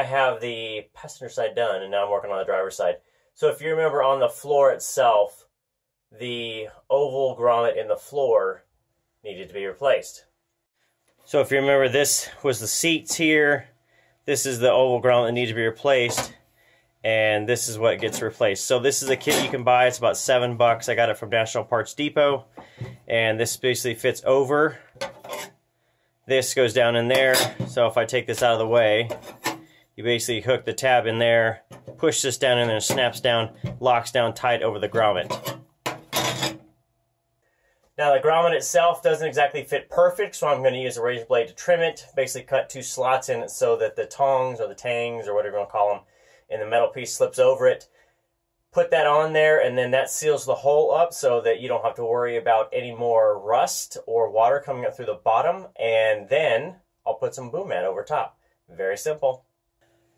I have the passenger side done, and now I'm working on the driver's side. So if you remember on the floor itself, the oval grommet in the floor needed to be replaced. So if you remember, this was the seats here. This is the oval grommet that needs to be replaced. And this is what gets replaced. So this is a kit you can buy. It's about $7. I got it from National Parts Depot. And this basically fits over. This goes down in there. So if I take this out of the way, you basically hook the tab in there, push this down in there, and snaps down, locks down tight over the grommet. Now the grommet itself doesn't exactly fit perfect, so I'm going to use a razor blade to trim it. Basically cut 2 slots in it so that the tongs or the tangs or whatever you want to call them, and the metal piece slips over it. Put that on there, and then that seals the hole up so that you don't have to worry about any more rust or water coming up through the bottom. And then I'll put some boom mat over top. Very simple.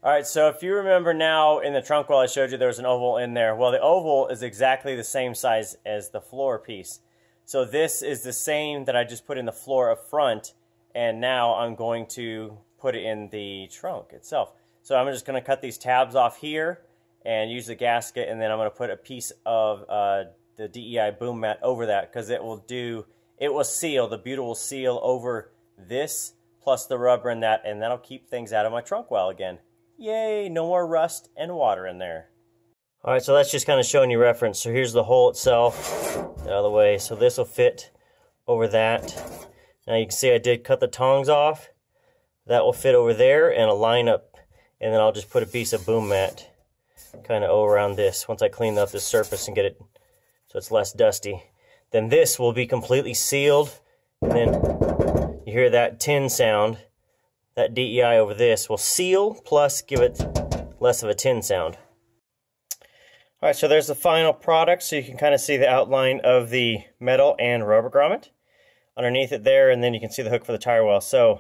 Alright, so if you remember now in the trunk wall I showed you there was an oval in there. Well, the oval is exactly the same size as the floor piece. So this is the same that I just put in the floor up front, and now I'm going to put it in the trunk itself. So I'm just going to cut these tabs off here and use the gasket, and then I'm going to put a piece of the DEI boom mat over that, because it will seal, the beauty will seal over this plus the rubber and that'll keep things out of my trunk well again. Yay, no more rust and water in there. Alright, so that's just kind of showing you reference. So here's the hole itself, out of the way. So this will fit over that. Now you can see I did cut the tongs off. That will fit over there and align up. And then I'll just put a piece of boom mat kind of over around this once I clean up this surface and get it so it's less dusty. Then this will be completely sealed. And then you hear that tin sound. That DEI over this will seal plus give it less of a tin sound. Alright, so there's the final product, so you can kind of see the outline of the metal and rubber grommet underneath it there, and then you can see the hook for the tire well. So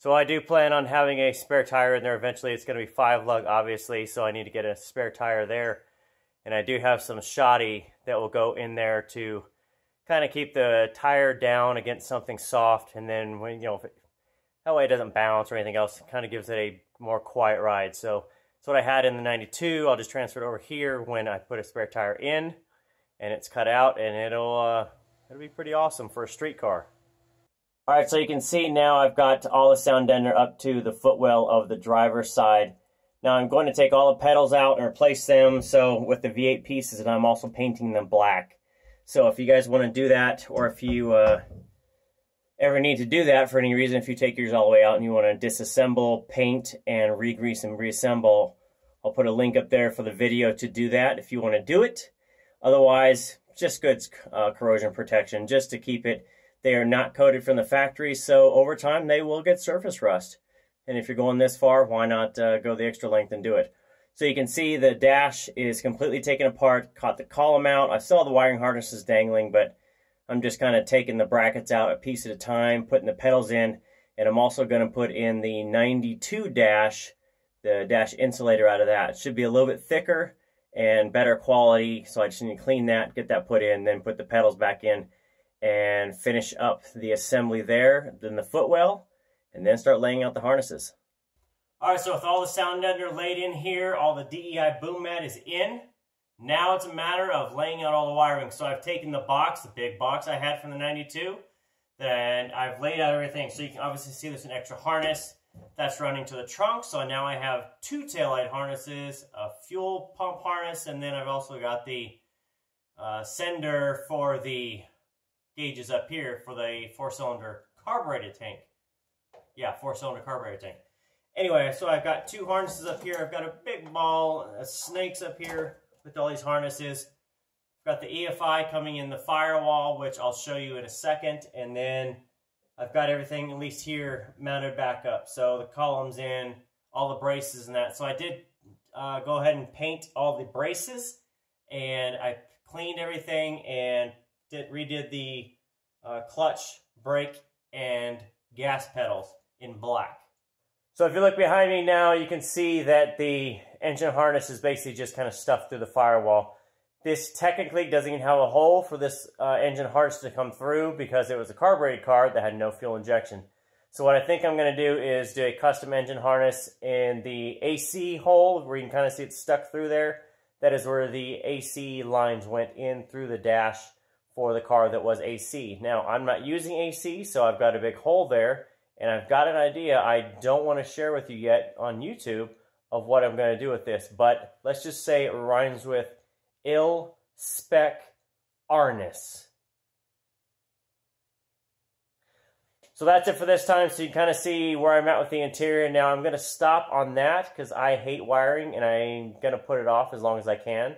I do plan on having a spare tire in there eventually. It's going to be 5-lug, obviously, so I need to get a spare tire there. And I do have some shoddy that will go in there to kind of keep the tire down against something soft, and then when that way it doesn't bounce or anything else. It kind of gives it a more quiet ride. So that's what I had in the 92. I'll just transfer it over here when I put a spare tire in, and it's cut out, and it'll be pretty awesome for a street car. Alright, so you can see now I've got all the sound deadener up to the footwell of the driver's side. Now I'm going to take all the pedals out and replace them with the V8 pieces, and I'm also painting them black. So if you guys want to do that, or if you ever need to do that for any reason, if you take yours all the way out and you want to disassemble, paint, and re-grease and reassemble, I'll put a link up there for the video to do that if you want to do it. Otherwise, just good corrosion protection, just to keep it. They are not coated from the factory, so over time they will get surface rust. And if you're going this far, why not go the extra length and do it? So you can see the dash is completely taken apart, caught the column out. I still have the wiring harnesses dangling, but I'm just kind of taking the brackets out a piece at a time, putting the pedals in, and I'm also going to put in the 92 dash, the dash insulator out of that. It should be a little bit thicker and better quality, so I just need to clean that, get that put in, then put the pedals back in, and finish up the assembly there, then the footwell, and then start laying out the harnesses. Alright, so with all the sound deadener laid in here, all the DEI boom mat is in. Now it's a matter of laying out all the wiring. So I've taken the box, the big box I had from the 92, and I've laid out everything. So you can obviously see there's an extra harness that's running to the trunk. So now I have 2 taillight harnesses, a fuel pump harness, and then I've also got the sender for the gauges up here for the 4-cylinder carbureted tank. Yeah, 4-cylinder carbureted tank. Anyway, so I've got 2 harnesses up here. I've got a big ball of snakes up here with all these harnesses. I've got the EFI coming in the firewall, which I'll show you in a second. And then I've got everything, at least here, mounted back up. So the columns in, all the braces and that. So I did go ahead and paint all the braces. And I cleaned everything and redid the clutch, brake, and gas pedals in black. So if you look behind me now, you can see that the engine harness is basically just kind of stuffed through the firewall. This technically doesn't even have a hole for this engine harness to come through because it was a carbureted car that had no fuel injection. So what I think I'm going to do is do a custom engine harness in the AC hole where you can kind of see it's stuck through there. That is where the AC lines went in through the dash for the car that was AC. Now, I'm not using AC, so I've got a big hole there, and I've got an idea I don't want to share with you yet on YouTube of what I'm going to do with this, but let's just say it rhymes with Mil-spec harness. So that's it for this time, so you can kind of see where I'm at with the interior. Now I'm going to stop on that because I hate wiring, and I'm going to put it off as long as I can.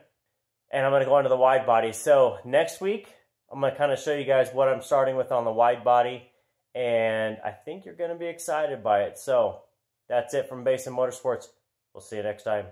And I'm going to go into the wide body. So next week, I'm going to kind of show you guys what I'm starting with on the wide body, and I think you're going to be excited by it. So that's it from Basin Motorsports. We'll see you next time.